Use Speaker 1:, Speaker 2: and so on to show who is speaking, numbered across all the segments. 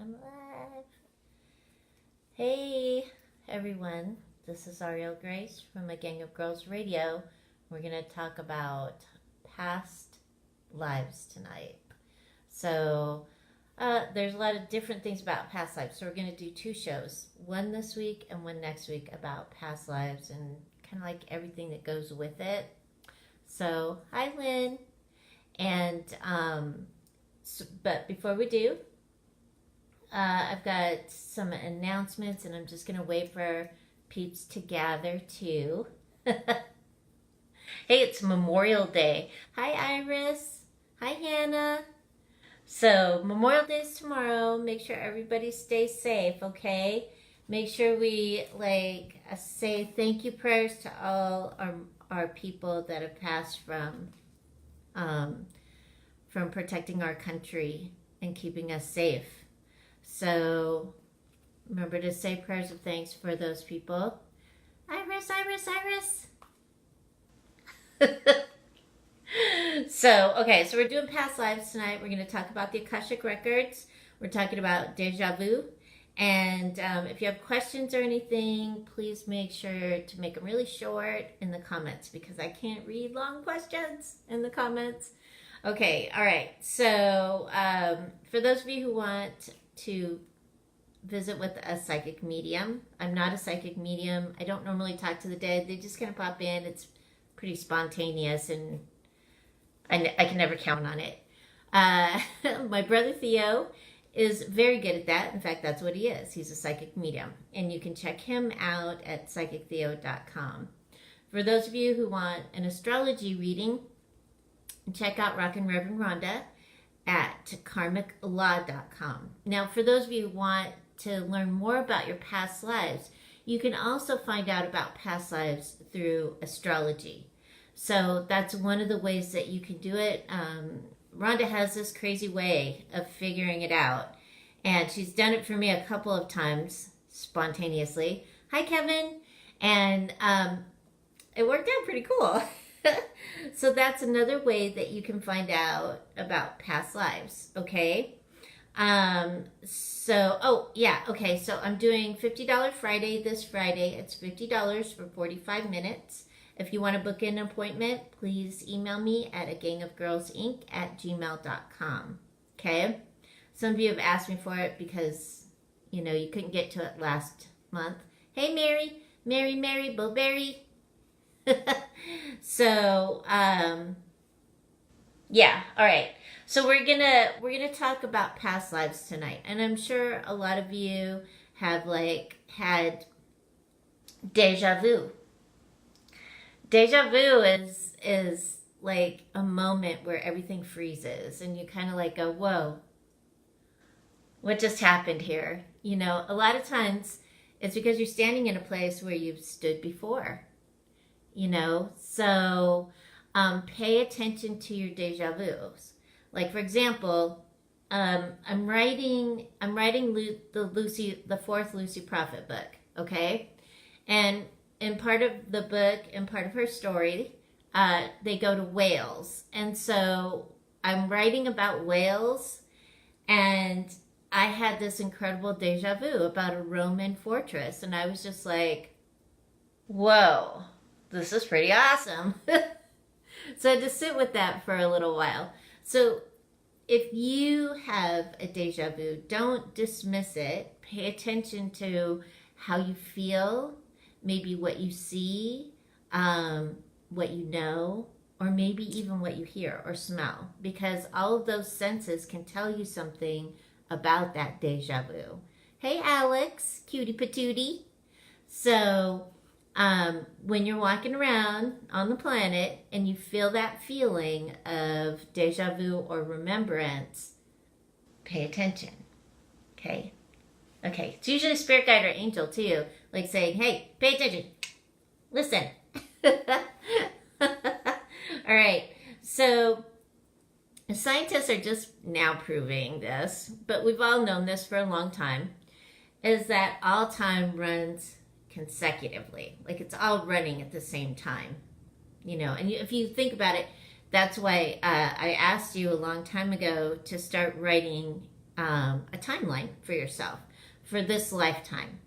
Speaker 1: I'm live. Hey, everyone. This is Ariel Grace from A Gang of Girls Radio. We're going to talk about past lives tonight. So, there's a lot of different things about past lives. So, we're going to do two shows, one this week and one next week about past lives and kind of like everything that goes with it. So, hi, Lynn. And, but before we do, I've got some announcements, and I'm just going to wait for peeps to gather too. Hey, it's Memorial Day. Hi, Iris. Hi, Hannah. So, Memorial Day is tomorrow. Make sure everybody stays safe, okay? Make sure we say thank you prayers to all our people that have passed from protecting our country and keeping us safe. So remember to say prayers of thanks for those people. Iris. So we're doing past lives tonight. We're going to talk about the Akashic Records. We're talking about deja vu. And if you have questions or anything, please make sure to make them really short in the comments because I can't read long questions in the comments. Okay, all right. So for those of you who want to visit with a psychic medium, I'm not a psychic medium. I don't normally talk to the dead. They just kind of pop in. It's pretty spontaneous, and I can never count on it. My brother Theo is very good at that. In fact, that's what he is. He's a psychic medium, and you can check him out at psychictheo.com. For those of you who want an astrology reading, check out Rockin' Reverend Rhonda at karmiclaw.com. Now, for those of you who want to learn more about your past lives, you can also find out about past lives through astrology. So that's one of the ways that you can do it. Rhonda has this crazy way of figuring it out, and she's done it for me a couple of times spontaneously. Hi, Kevin. And it worked out pretty cool. So that's another way that you can find out about past lives, okay? So I'm doing $50 Friday this Friday. It's $50 for 45 minutes. If you want to book an appointment, please email me at agangofgirlsinc@gmail.com, okay? Some of you have asked me for it because, you couldn't get to it last month. Hey, Mary, Bowberry. So, all right. So we're gonna talk about past lives tonight, and I'm sure a lot of you have had deja vu. Deja vu is like a moment where everything freezes, and you kind of go, "Whoa, what just happened here?" A lot of times it's because you're standing in a place where you've stood before. So pay attention to your deja vus. Like, for example, I'm writing the fourth Lucy Prophet book, okay? And in part of the book and part of her story, they go to Wales. And so I'm writing about Wales, and I had this incredible deja vu about a Roman fortress, and I was just like, whoa. This is pretty awesome. So I had to sit with that for a little while. So if you have a deja vu, don't dismiss it. Pay attention to how you feel, maybe what you see, what you know, or maybe even what you hear or smell, because all of those senses can tell you something about that deja vu. Hey, Alex, cutie patootie. So when you're walking around on the planet and you feel that feeling of deja vu or remembrance, pay attention. Okay? It's usually a spirit guide or angel too, like saying, hey, pay attention. Listen. All right. So scientists are just now proving this, but we've all known this for a long time, is that all time runs consecutively. Like, it's all running at the same time, and if you think about it, that's why I asked you a long time ago to start writing a timeline for yourself for this lifetime,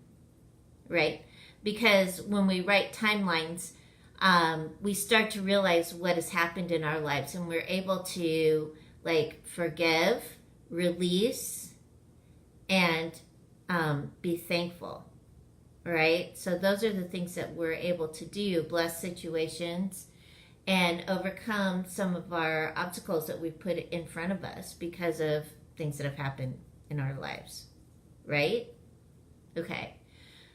Speaker 1: right? Because when we write timelines, we start to realize what has happened in our lives, and we're able to like forgive, release, and be thankful, right? So those are the things that we're able to do, bless situations and overcome some of our obstacles that we've put in front of us because of things that have happened in our lives, right? Okay.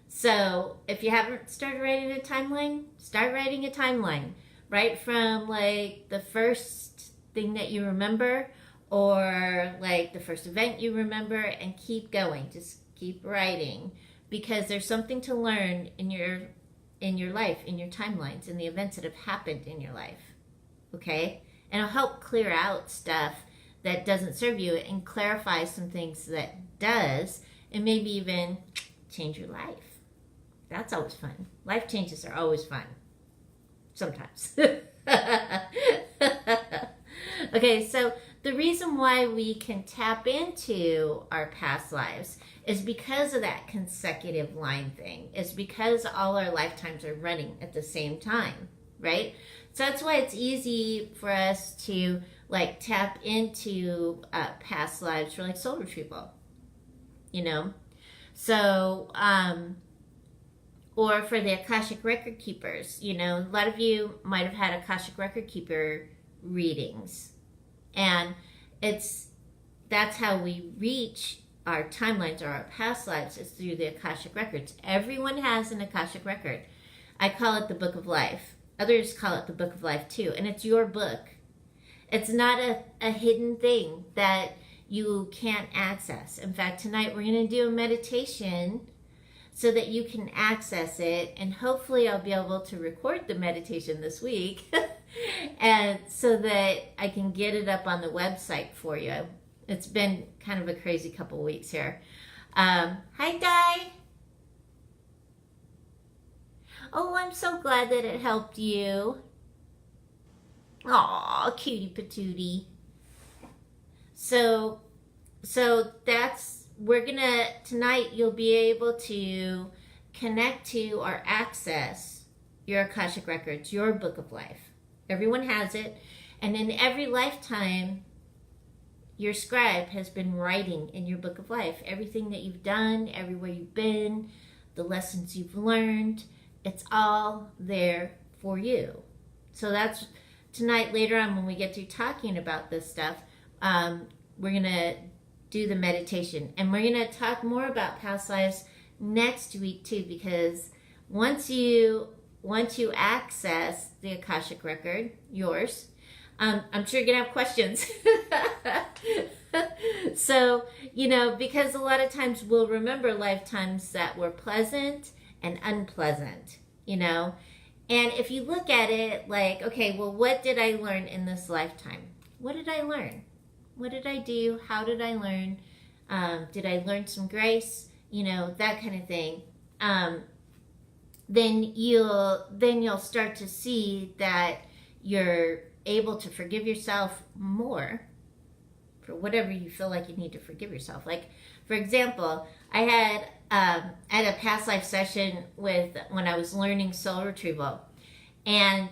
Speaker 1: So if you haven't started writing a timeline, start writing a timeline. Right from like the first thing that you remember, or like the first event you remember, and keep going. Just keep writing, because there's something to learn in your life, in your timelines, in the events that have happened in your life. Okay? And it'll help clear out stuff that doesn't serve you and clarify some things that does, and maybe even change your life. That's always fun. Life changes are always fun. Sometimes. Okay, so the reason why we can tap into our past lives is because of that consecutive line thing. It's because all our lifetimes are running at the same time, right? So that's why it's easy for us to like tap into past lives for like soul retrieval, you know? So, or for the Akashic Record Keepers, you know, a lot of you might have had Akashic Record Keeper readings. And that's how we reach our timelines or our past lives, is through the Akashic Records. Everyone has an Akashic Record. I call it the Book of Life. Others call it the Book of Life too. And it's your book. It's not a hidden thing that you can't access. In fact, tonight we're going to do a meditation so that you can access it, and hopefully I'll be able to record the meditation this week and so that I can get it up on the website for you. It's been kind of a crazy couple weeks here. Hi, Di. Oh, I'm so glad that it helped you. Aw, cutie patootie. So we're gonna, tonight you'll be able to connect to or access your Akashic Records, your Book of Life. Everyone has it. And in every lifetime, your scribe has been writing in your Book of Life. Everything that you've done, everywhere you've been, the lessons you've learned, it's all there for you. So that's tonight, later on when we get through talking about this stuff, we're going to do the meditation. And we're going to talk more about past lives next week too, because once you access the Akashic Record, yours, I'm sure you're going to have questions. So, you know, because a lot of times we'll remember lifetimes that were pleasant and unpleasant, you know. And if you look at it like, okay, well, what did I learn in this lifetime? What did I learn? What did I do? How did I learn? Did I learn some grace? You know, that kind of thing. Then you'll start to see that you're able to forgive yourself more for whatever you feel like you need to forgive yourself. Like, for example, I had a past life session when I was learning soul retrieval, and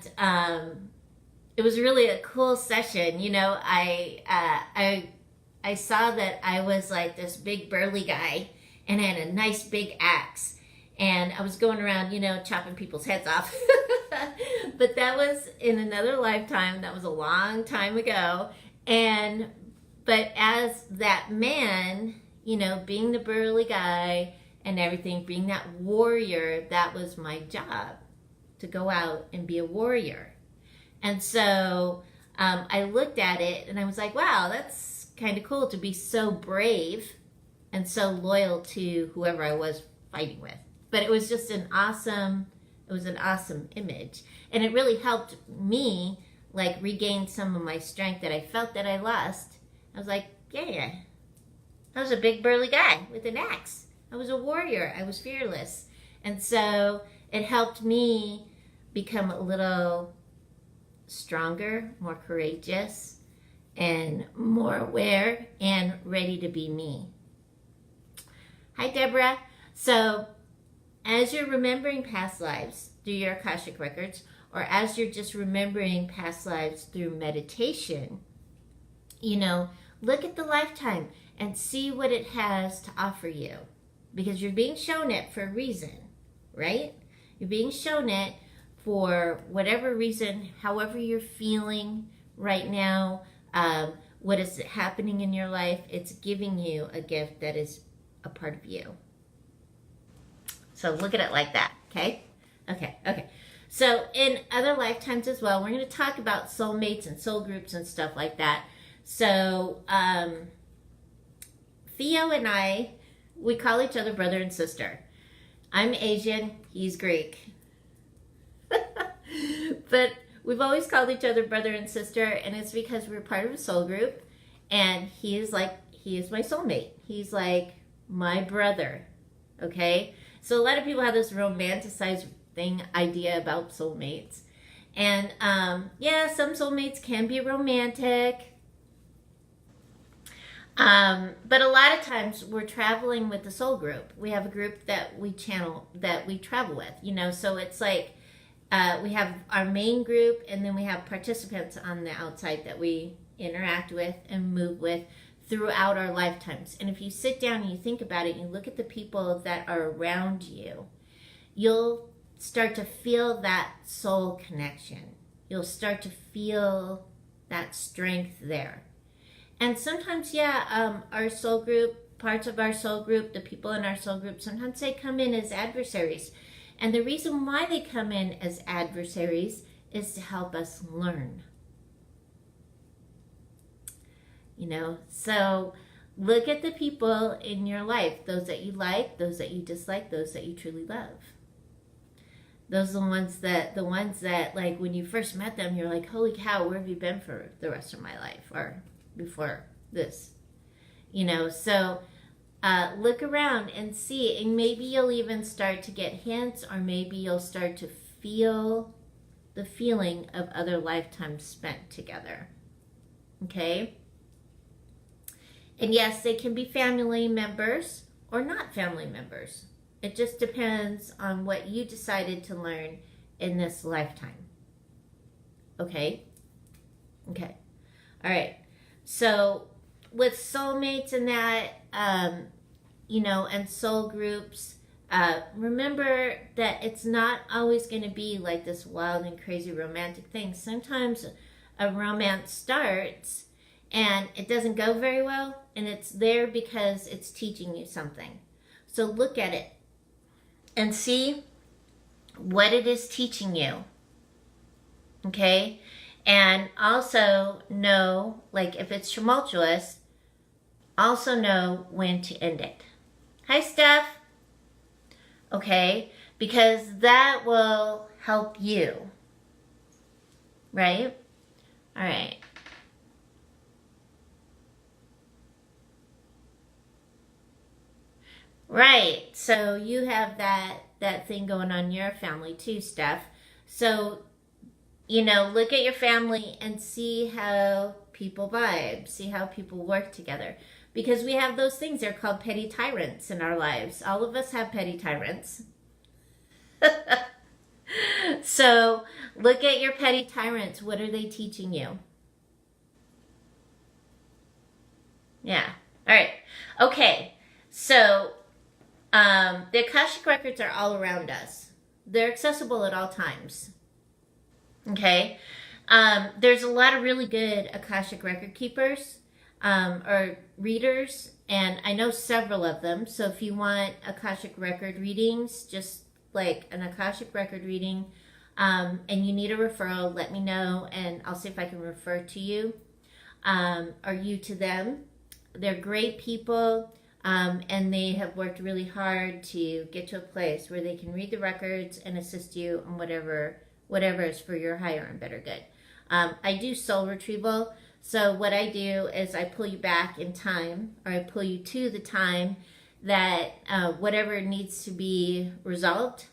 Speaker 1: it was really a cool session. You know, I saw that I was like this big burly guy and had a nice big axe, and I was going around, you know, chopping people's heads off. But that was in another lifetime. That was a long time ago. But as that man, you know, being the burly guy and everything, being that warrior, that was my job, to go out and be a warrior. And so I looked at it and I was like, wow, that's kind of cool to be so brave and so loyal to whoever I was fighting with. But it was just an awesome image. And it really helped me like regain some of my strength that I felt that I lost. I was like, yeah, I was a big burly guy with an axe. I was a warrior. I was fearless. And so it helped me become a little stronger, more courageous, and more aware and ready to be me. Hi, Deborah. So, as you're remembering past lives through your Akashic records, or as you're just remembering past lives through meditation, look at the lifetime and see what it has to offer you. Because you're being shown it for a reason, right? You're being shown it for whatever reason, however you're feeling right now, what is happening in your life. It's giving you a gift that is a part of you. So look at it like that, okay? Okay. So in other lifetimes as well, we're going to talk about soulmates and soul groups and stuff like that. So Theo and I, we call each other brother and sister. I'm Asian, he's Greek. But we've always called each other brother and sister, and it's because we're part of a soul group, and he is my soulmate. He's like my brother, okay? So a lot of people have this romanticized idea about soulmates. And some soulmates can be romantic. But a lot of times we're traveling with the soul group. We have a group that we travel with, so it's like we have our main group, and then we have participants on the outside that we interact with and move with throughout our lifetimes. And if you sit down and you think about it, you look at the people that are around you, you'll start to feel that soul connection. You'll start to feel that strength there. And sometimes, our soul group, parts of our soul group, the people in our soul group, sometimes they come in as adversaries. And the reason why they come in as adversaries is to help us learn. So look at the people in your life, those that you like, those that you dislike, those that you truly love. Those are the ones that like when you first met them, you're like, holy cow, where have you been for the rest of my life? Or before this, so look around and see, and maybe you'll even start to get hints, or maybe you'll start to feel the feeling of other lifetimes spent together. Okay? And yes, they can be family members or not family members. It just depends on what you decided to learn in this lifetime. Okay? Okay. All right. So with soulmates and that, and soul groups, remember that it's not always going to be like this wild and crazy romantic thing. Sometimes a romance starts and it doesn't go very well, and it's there because it's teaching you something. So look at it and see what it is teaching you. Okay? And also know, like if it's tumultuous, also know when to end it. Hi, Steph. Okay? Because that will help you. Right? All right. Right. So you have that thing going on in your family too, Steph. So, look at your family and see how people vibe, see how people work together. Because we have those things, they're called petty tyrants in our lives. All of us have petty tyrants. So look at your petty tyrants. What are they teaching you? Yeah. All right. Okay. So the Akashic records are all around us. They're accessible at all times. Okay? There's a lot of really good Akashic record keepers or readers, and I know several of them. So if you want Akashic record readings, just like an Akashic record reading, and you need a referral, let me know, and I'll see if I can refer to you or you to them. They're great people. And they have worked really hard to get to a place where they can read the records and assist you on whatever is for your higher and better good. I do soul retrieval. So what I do is I pull you back in time, or I pull you to the time that whatever needs to be resolved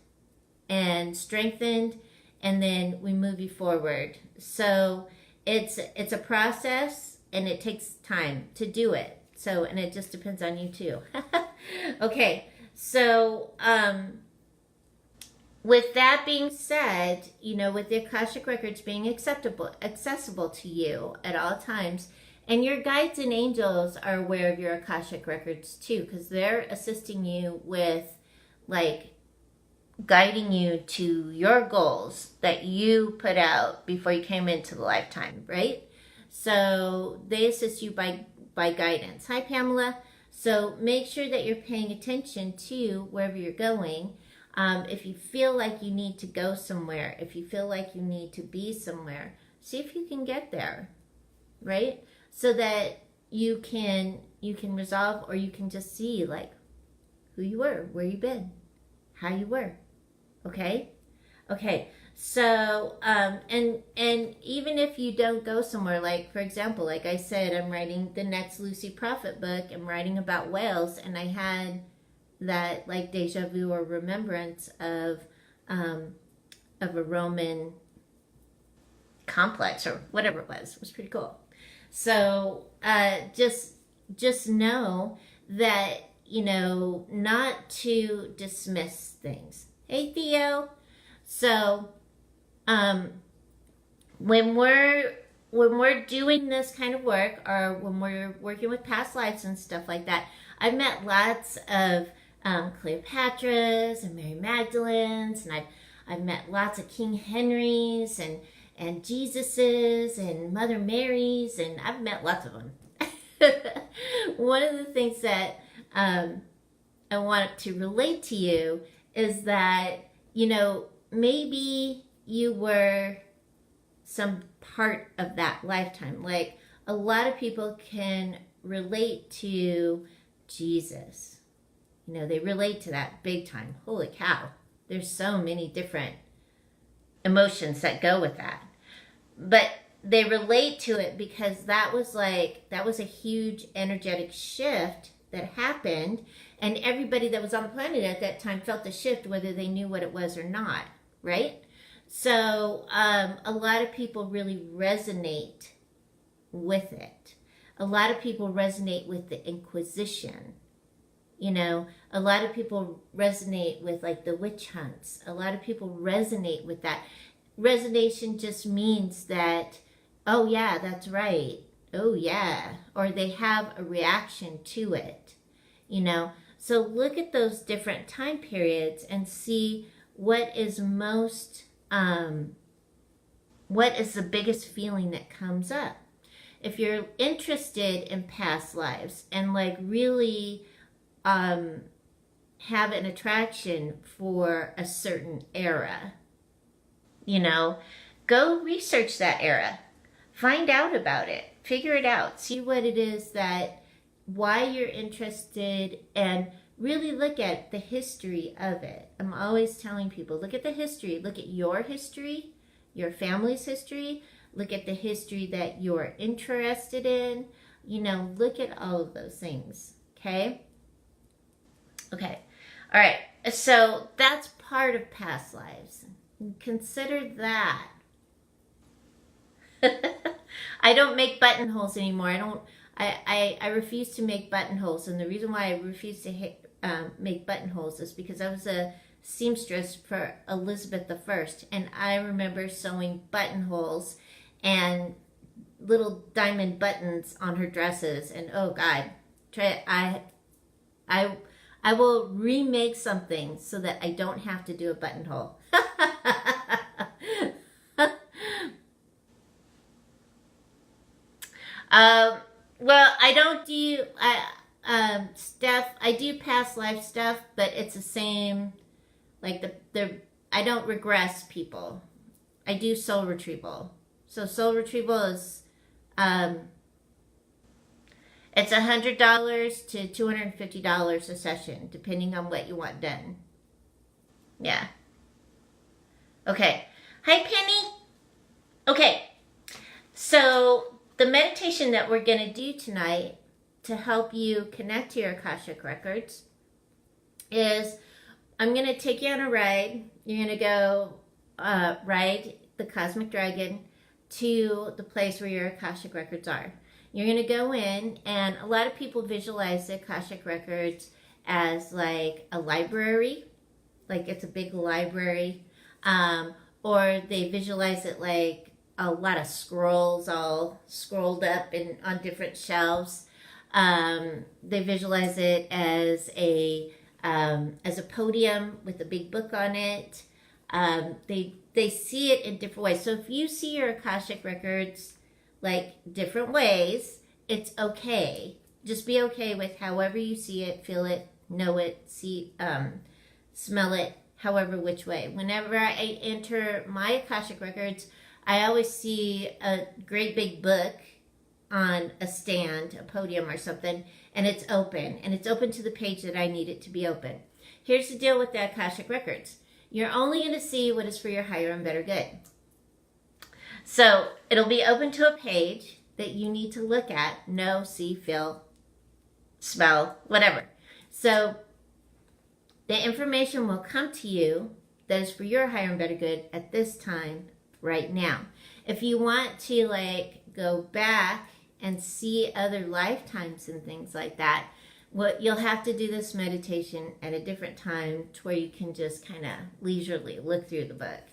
Speaker 1: and strengthened, and then we move you forward. So it's a process. and it takes time to do it. So, and it just depends on you too. Okay, so with that being said, you know, with the Akashic Records being accessible to you at all times, and your guides and angels are aware of your Akashic Records too, because they're assisting you with, like, guiding you to your goals that you put out before you came into the lifetime, right? So they assist you by guidance. Hi, Pamela. So make sure that you're paying attention to wherever you're going. If you feel like you need to go somewhere, if you feel like you need to be somewhere, see if you can get there, right? So that you can resolve, or you can just see, like, who you were, where you been, how you were. Okay? Okay. So, and even if you don't go somewhere, like, for example, like I said, I'm writing the next Lucy Prophet book. I'm writing about whales, and I had that, like, deja vu or remembrance of a Roman complex or whatever it was. It was pretty cool. So, just know that, you know, not to dismiss things. Hey, Theo. So, when we're doing this kind of work, or when we're working with past lives and stuff like that, I've met lots of Cleopatras and Mary Magdalenes, and I've met lots of King Henrys and Jesuses and Mother Marys, and I've met lots of them. One of the things that I want to relate to you is that, you know, maybe you were some part of that lifetime. Like, a lot of people can relate to Jesus. You know, they relate to that big time. Holy cow. There's so many different emotions that go with that. But they relate to it because that was a huge energetic shift that happened, and everybody that was on the planet at that time felt the shift, whether they knew what it was or not, right? So a lot of people really resonate with it. A lot of people resonate with the Inquisition. You know, a lot of people resonate with, like, the witch hunts. A lot of people resonate with that. Resonation just means that, oh yeah, that's right. Oh yeah. Or they have a reaction to it, you know. So look at those different time periods and see what is most, what is the biggest feeling that comes up. If you're interested in past lives and, like, really have an attraction for a certain era, you know, go research that era. Find out about it. Figure it out. See what it is that, why you're interested, and really look at the history of it. I'm always telling people, look at the history. Look at your history, your family's history. Look at the history that you're interested in. You know, look at all of those things. Okay? Okay. All right. So that's part of past lives. Consider that. I don't make buttonholes anymore. I refuse to make buttonholes, and the reason why I refuse to make buttonholes is because I was a seamstress for Elizabeth I, and I remember sewing buttonholes and little diamond buttons on her dresses, and oh God, I will remake something so that I don't have to do a buttonhole. Well, I don't do stuff. I do past life stuff, but it's the same. Like I don't regress people. I do soul retrieval. So soul retrieval is it's $100 to $250 a session, depending on what you want done. Yeah. Okay. Hi, Penny. Okay. So the meditation that we're going to do tonight to help you connect to your Akashic Records is, I'm going to take you on a ride. You're going to go ride the Cosmic Dragon to the place where your Akashic Records are. You're going to go in, and a lot of people visualize the Akashic Records as like a library, like it's a big library, or they visualize it like a lot of scrolls all scrolled up and on different shelves. They visualize it as a podium with a big book on it. They see it in different ways. So if you see your Akashic Records like different ways, it's okay. Just be okay with however you see it, feel it, know it, see, smell it, however which way. Whenever I enter my Akashic Records, I always see a great big book on a stand, a podium or something, and it's open to the page that I need it to be open. Here's the deal with the Akashic Records. You're only going to see what is for your higher and better good. So it'll be open to a page that you need to look at, know, see, feel, smell, whatever. So the information will come to you that is for your higher and better good at this time, right now. If you want to like go back and see other lifetimes and things like that, you'll have to do this meditation at a different time to where you can just kind of leisurely look through the book.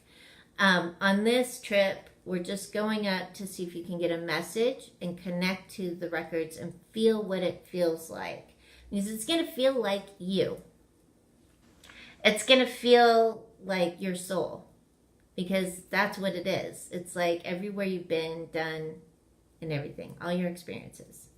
Speaker 1: On this trip, we're just going up to see if you can get a message and connect to the records and feel what it feels like. Because it's going to feel like you. It's going to feel like your soul. Because that's what it is. It's like everywhere you've been, done, and everything. All your experiences.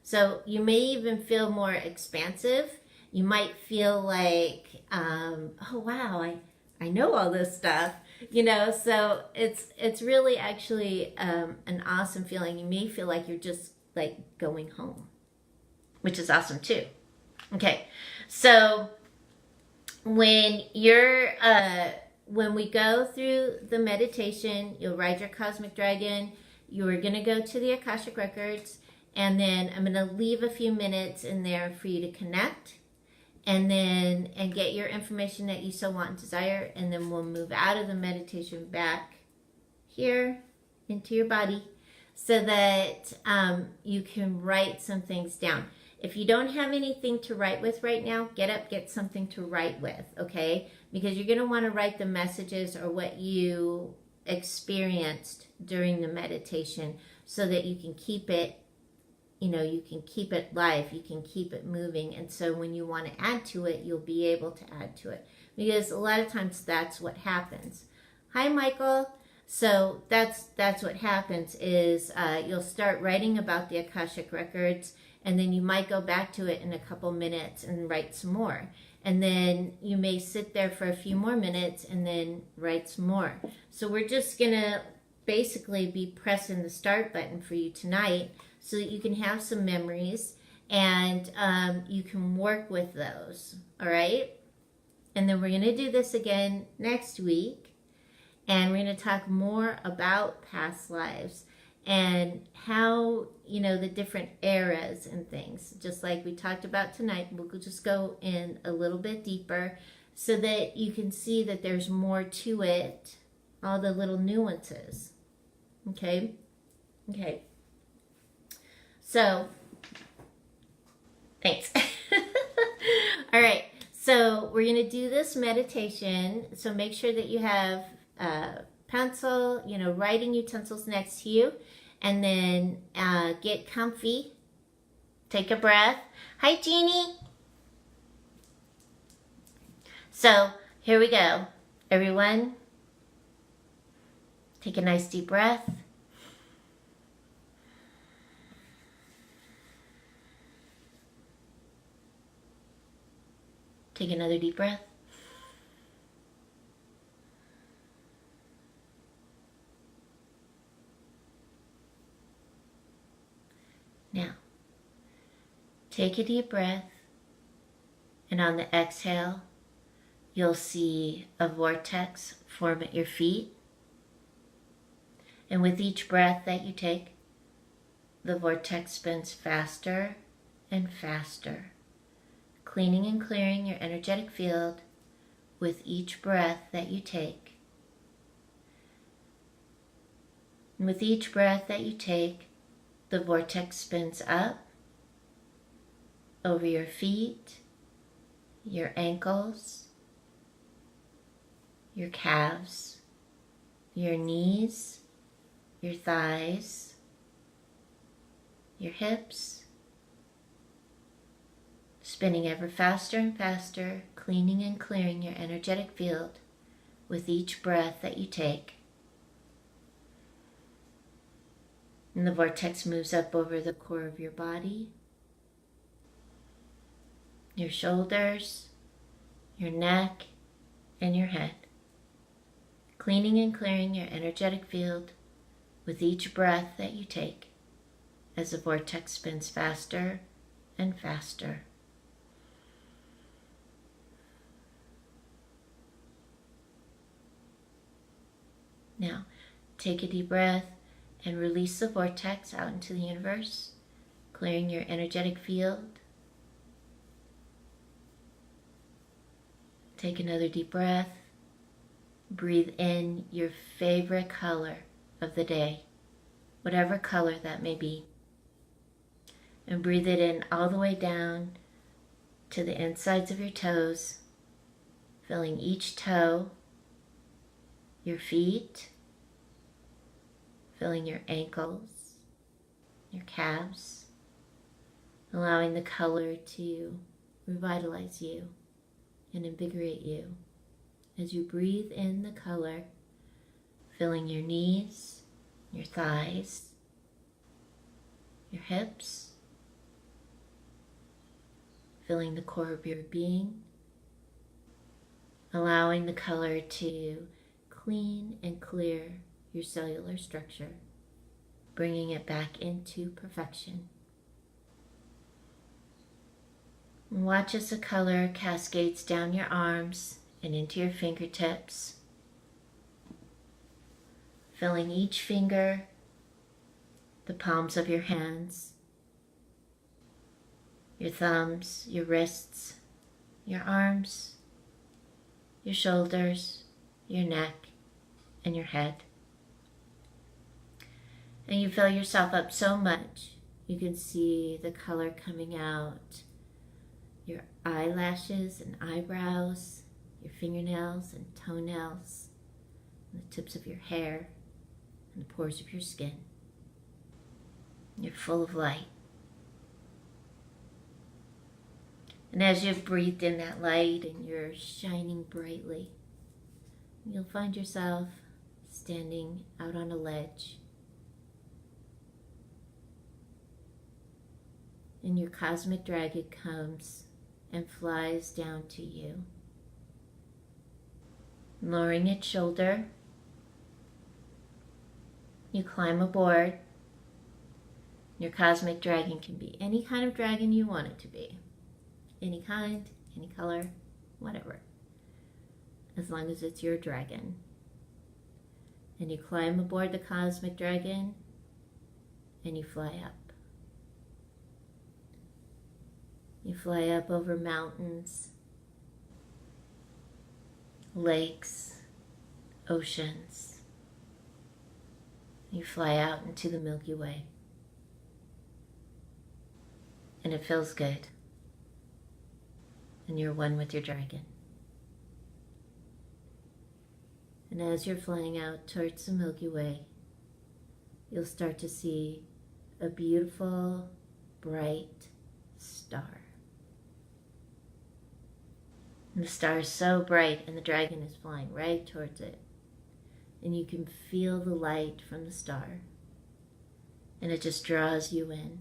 Speaker 1: So you may even feel more expansive. You might feel like, oh wow, I know all this stuff. You know, so it's really actually an awesome feeling. You may feel like you're just like going home, which is awesome too. Okay, so when we go through the meditation, you'll ride your cosmic dragon. You're going to go to the Akashic Records, and then I'm going to leave a few minutes in there for you to connect. And get your information that you so want and desire, and then we'll move out of the meditation back here into your body so that you can write some things down. If you don't have anything to write with right now, get up, get something to write with, okay? Because you're going to want to write the messages or what you experienced during the meditation so that you can keep it. You know, you can keep it live, you can keep it moving. And so when you want to add to it, you'll be able to add to it. Because a lot of times that's what happens. Hi, Michael. So that's what happens is you'll start writing about the Akashic Records, and then you might go back to it in a couple minutes and write some more. And then you may sit there for a few more minutes and then write some more. So we're just going to basically be pressing the start button for you tonight, so that you can have some memories and you can work with those, all right? And then we're going to do this again next week, and we're going to talk more about past lives and how, you know, the different eras and things, just like we talked about tonight. We'll just go in a little bit deeper so that you can see that there's more to it, all the little nuances, okay? Okay. So, thanks. All right, so we're going to do this meditation. So make sure that you have a pencil, you know, writing utensils next to you. And then get comfy. Take a breath. Hi, Jeannie. So, here we go. Everyone, take a nice deep breath. Take another deep breath. Now, take a deep breath, and on the exhale, you'll see a vortex form at your feet. And with each breath that you take, the vortex spins faster and faster, cleaning and clearing your energetic field with each breath that you take. And with each breath that you take, The vortex spins up over your feet, your ankles, your calves, your knees, your thighs, your hips, spinning ever faster and faster, cleaning and clearing your energetic field with each breath that you take. And the vortex moves up over the core of your body, your shoulders, your neck, and your head, cleaning and clearing your energetic field with each breath that you take as the vortex spins faster and faster. Now, take a deep breath and release the vortex out into the universe, clearing your energetic field. Take another deep breath. Breathe in your favorite color of the day, whatever color that may be. And breathe it in all the way down to the insides of your toes, filling each toe, your feet, filling your ankles, your calves, allowing the color to revitalize you and invigorate you as you breathe in the color, filling your knees, your thighs, your hips, filling the core of your being, allowing the color to clean and clear your cellular structure, bringing it back into perfection. And watch as the color cascades down your arms and into your fingertips, filling each finger, the palms of your hands, your thumbs, your wrists, your arms, your shoulders, your neck, and your head. And you fill yourself up so much, you can see the color coming out your eyelashes and eyebrows, your fingernails and toenails, and the tips of your hair, and the pores of your skin. You're full of light. And as you've breathed in that light and you're shining brightly, you'll find yourself standing out on a ledge. And your cosmic dragon comes and flies down to you, lowering its shoulder. You climb aboard. Your cosmic dragon can be any kind of dragon you want it to be. Any kind, any color, whatever. As long as it's your dragon. And you climb aboard the cosmic dragon and you fly up. You fly up over mountains, lakes, oceans. You fly out into the Milky Way. And it feels good. And you're one with your dragon. And as you're flying out towards the Milky Way, you'll start to see a beautiful, bright star. And the star is so bright and the dragon is flying right towards it. And you can feel the light from the star. And it just draws you in.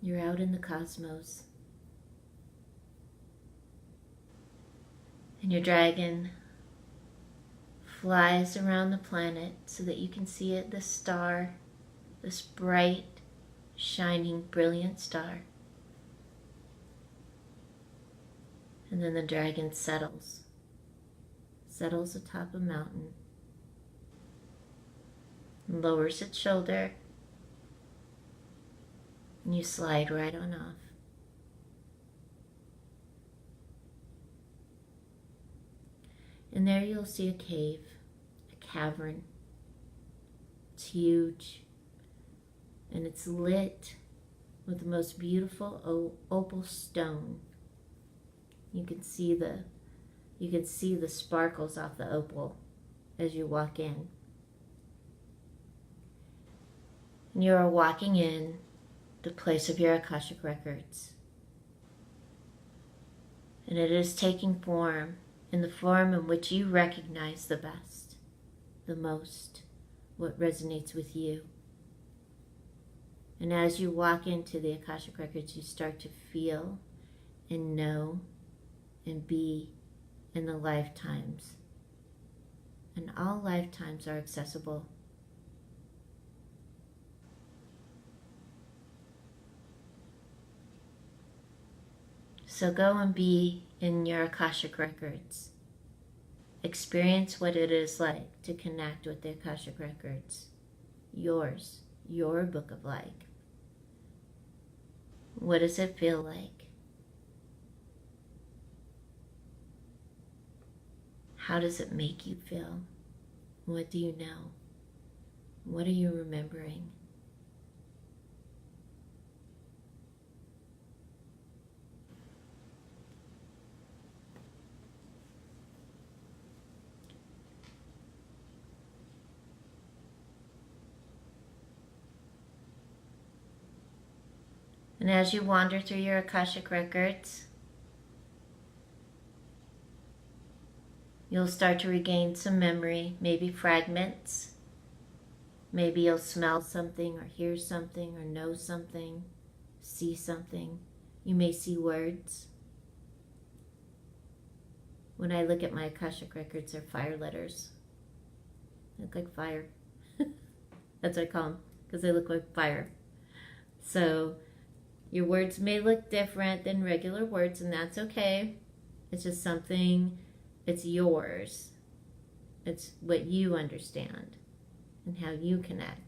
Speaker 1: You're out in the cosmos. And your dragon flies around the planet so that you can see it, this star, this bright, shining, brilliant star. And then the dragon settles atop a mountain, lowers its shoulder, and you slide right on off. And there you'll see a cave, a cavern. It's huge. and it's lit with the most beautiful opal stone. You can see the sparkles off the opal as you walk in. And you are walking in the place of your Akashic records. And it is taking form in the form in which you recognize the best, the most, what resonates with you. And as you walk into the Akashic records, you start to feel and know and be in the lifetimes. And all lifetimes are accessible. So go and be in your Akashic records. Experience what it is like to connect with the Akashic records. Yours, your book of life. What does it feel like? How does it make you feel? What do you know? What are you remembering? And as you wander through your Akashic records, you'll start to regain some memory, maybe fragments. Maybe you'll smell something or hear something or know something, see something. You may see words. When I look at my Akashic records, they're fire letters. They look like fire. That's what I call them, because they look like fire. So your words may look different than regular words, and that's okay. It's just something, it's yours. It's what you understand and how you connect.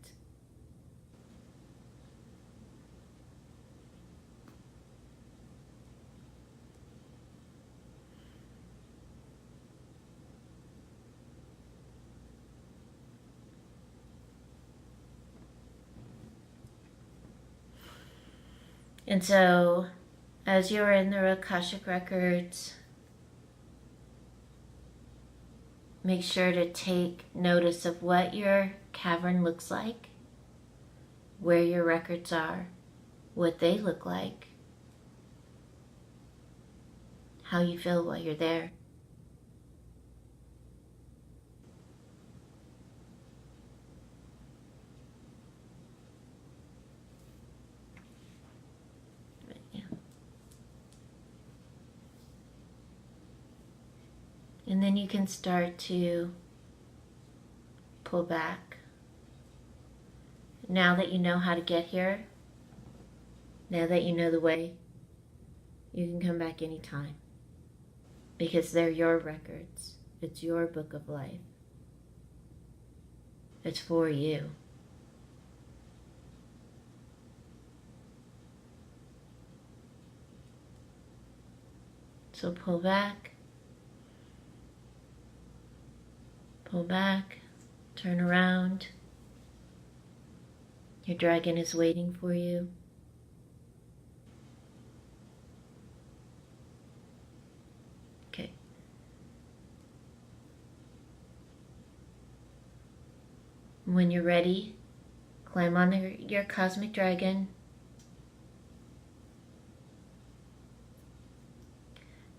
Speaker 1: And so, as you're in the Akashic records, make sure to take notice of what your cavern looks like, where your records are, what they look like, how you feel while you're there. And then you can start to pull back. Now that you know how to get here, now that you know the way, you can come back anytime. Because they're your records. It's your book of life. It's for you. So pull back. Pull back, turn around. Your dragon is waiting for you. Okay. When you're ready, climb on your cosmic dragon.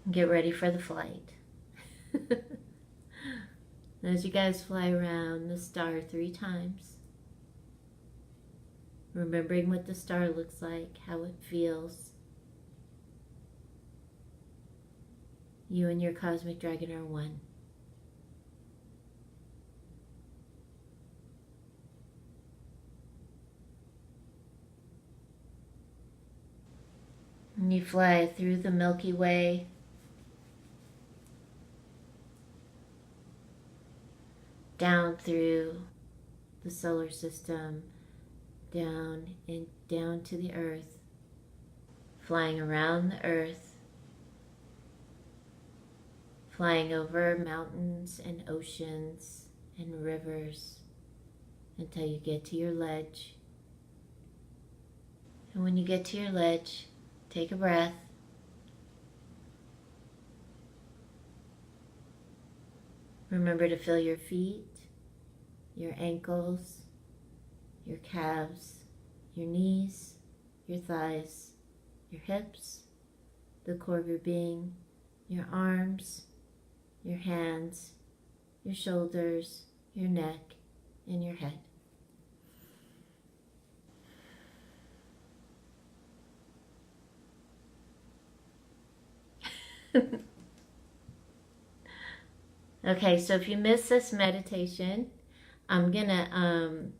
Speaker 1: And get ready for the flight. As you guys fly around the star 3 times, remembering what the star looks like, how it feels. You and your cosmic dragon are one. And you fly through the Milky Way, down through the solar system, down and down to the earth, flying around the earth, flying over mountains and oceans and rivers until you get to your ledge. And when you get to your ledge, take a breath. Remember to feel your feet, your ankles, your calves, your knees, your thighs, your hips, the core of your being, your arms, your hands, your shoulders, your neck, and your head. Okay, so if you missed this meditation, I'm gonna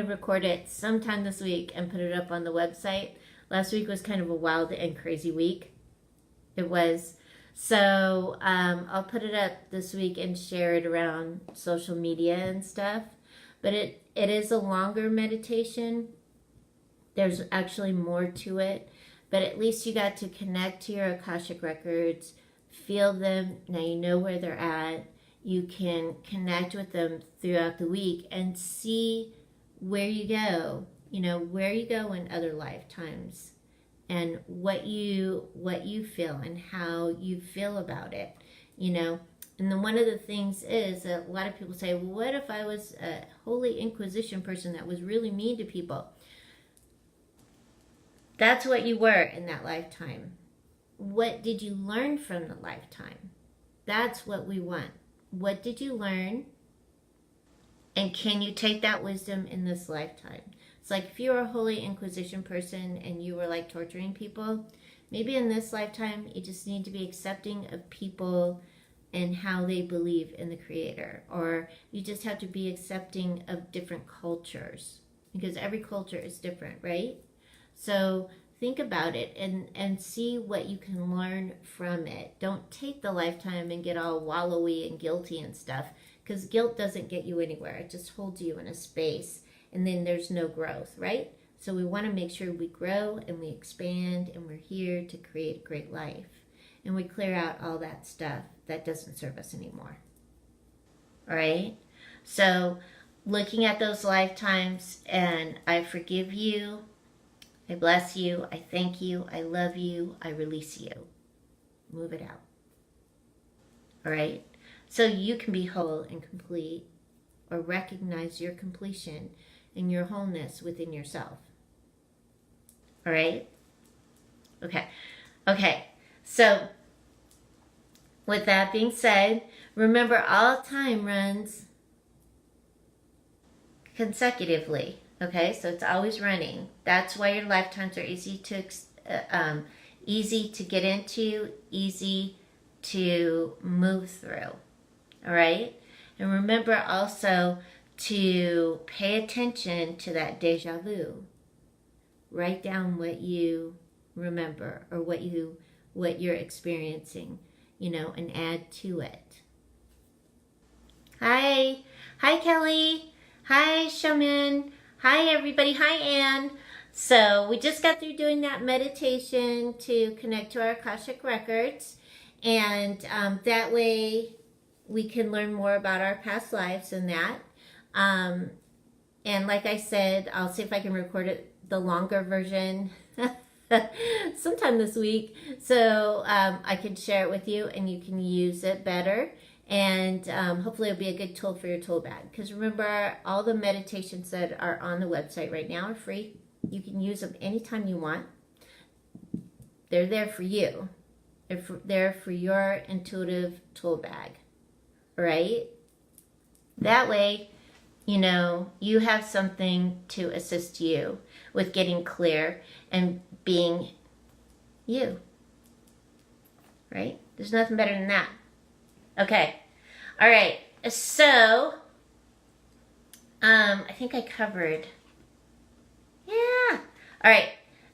Speaker 1: record it sometime this week and put it up on the website. Last week was kind of a wild and crazy week. It was. So I'll put it up this week and share it around social media and stuff. But it is a longer meditation. There's actually more to it. But at least you got to connect to your Akashic records, feel them. Now you know where they're at. You can connect with them throughout the week and see where you go, where you go in other lifetimes and what you feel and how you feel about it, And then one of the things is that a lot of people say, well, what if I was a Holy Inquisition person that was really mean to people? That's what you were in that lifetime. What did you learn from the lifetime? That's what we want. What did you learn? And can you take that wisdom in this lifetime? It's like if you were a Holy Inquisition person and you were like torturing people, maybe in this lifetime you just need to be accepting of people and how they believe in the Creator. Or you just have to be accepting of different cultures because every culture is different, right? So think about it and see what you can learn from it. Don't take the lifetime and get all wallowy and guilty and stuff, because guilt doesn't get you anywhere. It just holds you in a space, and then there's no growth, right? So we want to make sure we grow and we expand, and we're here to create a great life. And we clear out all that stuff that doesn't serve us anymore. All right? So looking at those lifetimes, and I forgive you, I bless you, I thank you, I love you, I release you. Move it out. All right? So you can be whole and complete, or recognize your completion and your wholeness within yourself. All right? Okay. So with that being said, remember all time runs consecutively. Okay, so it's always running. That's why your lifetimes are easy to get into, easy to move through. All right, and remember also to pay attention to that deja vu. Write down what you remember or what you're experiencing, and add to it. Hi Kelly. Hi Shaman. Hi everybody. Hi Anne. So we just got through doing that meditation to connect to our Akashic records, and that way we can learn more about our past lives and that. And like I said, I'll see if I can record it, the longer version sometime this week, so I can share it with you and you can use it better. And hopefully it'll be a good tool for your tool bag. Because remember, all the meditations that are on the website right now are free. You can use them anytime you want. They're there for you. They're there for your intuitive tool bag. Right? That way, you have something to assist you with getting clear and being you. Right? There's nothing better than that. Okay. All right. So, I think I covered. Yeah. All right.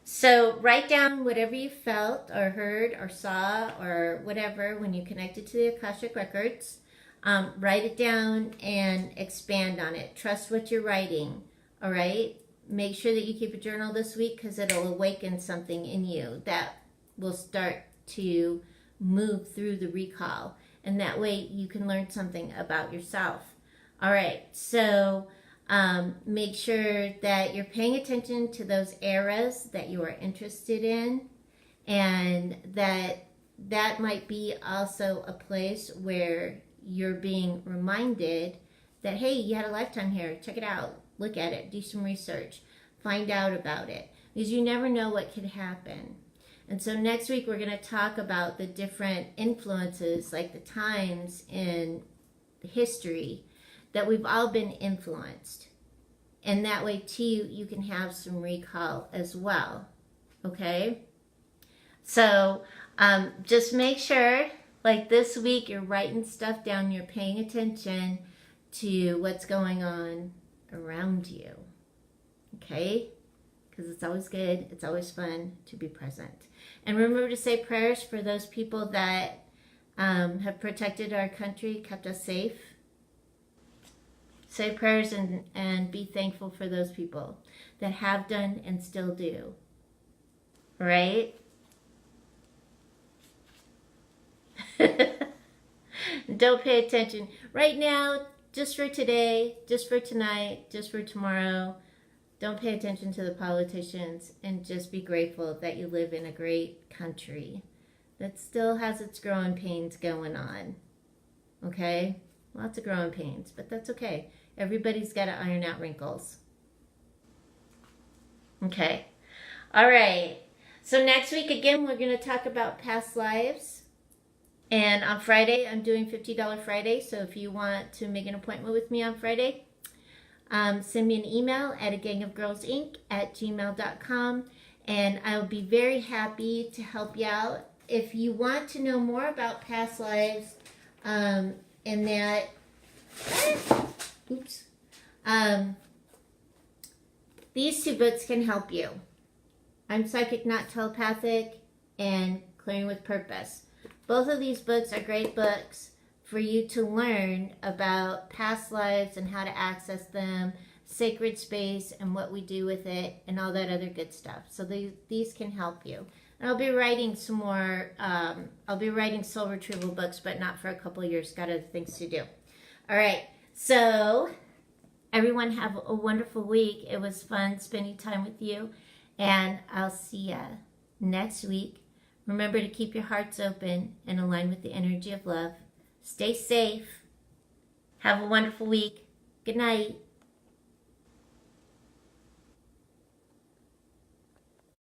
Speaker 1: So write down whatever you felt or heard or saw or whatever when you connected to the Akashic records. Write it down and expand on it. Trust what you're writing. All right. Make sure that you keep a journal this week, because it'll awaken something in you that will start to move through the recall. And that way you can learn something about yourself. All right, so Make sure that you're paying attention to those eras that you are interested in, and that might be also a place where you're being reminded that, hey, you had a lifetime here. Check it out. Look at it. Do some research. Find out about it. Because you never know what could happen. And so next week we're going to talk about the different influences, like the times in history that we've all been influenced. And that way too, you can have some recall as well. Okay? So just make sure, like this week, you're writing stuff down, you're paying attention to what's going on around you. Okay? Because it's always good, it's always fun to be present. And remember to say prayers for those people that have protected our country, kept us safe. Say prayers and be thankful for those people that have done and still do. Right? Don't pay attention. Right now, just for today, just for tonight, just for tomorrow, don't pay attention to the politicians and just be grateful that you live in a great country that still has its growing pains going on. Okay? Lots of growing pains, but that's okay. Everybody's got to iron out wrinkles. Okay. All right. So next week, again, we're going to talk about past lives. And on Friday, I'm doing $50 Friday. So if you want to make an appointment with me on Friday, send me an email at agangofgirlsinc@gmail.com. And I'll be very happy to help you out. If you want to know more about past lives, and that... Oops. These two books can help you. I'm Psychic Not Telepathic and Clearing with Purpose. Both of these books are great books for you to learn about past lives and how to access them, sacred space and what we do with it, and all that other good stuff. So these can help you. And I'll be writing some more, I'll be writing soul retrieval books, but not for a couple of years. Got other things to do. All right. So everyone have a wonderful week. It was fun spending time with you. And I'll see you next week. Remember to keep your hearts open and align with the energy of love. Stay safe. Have a wonderful week. Good night.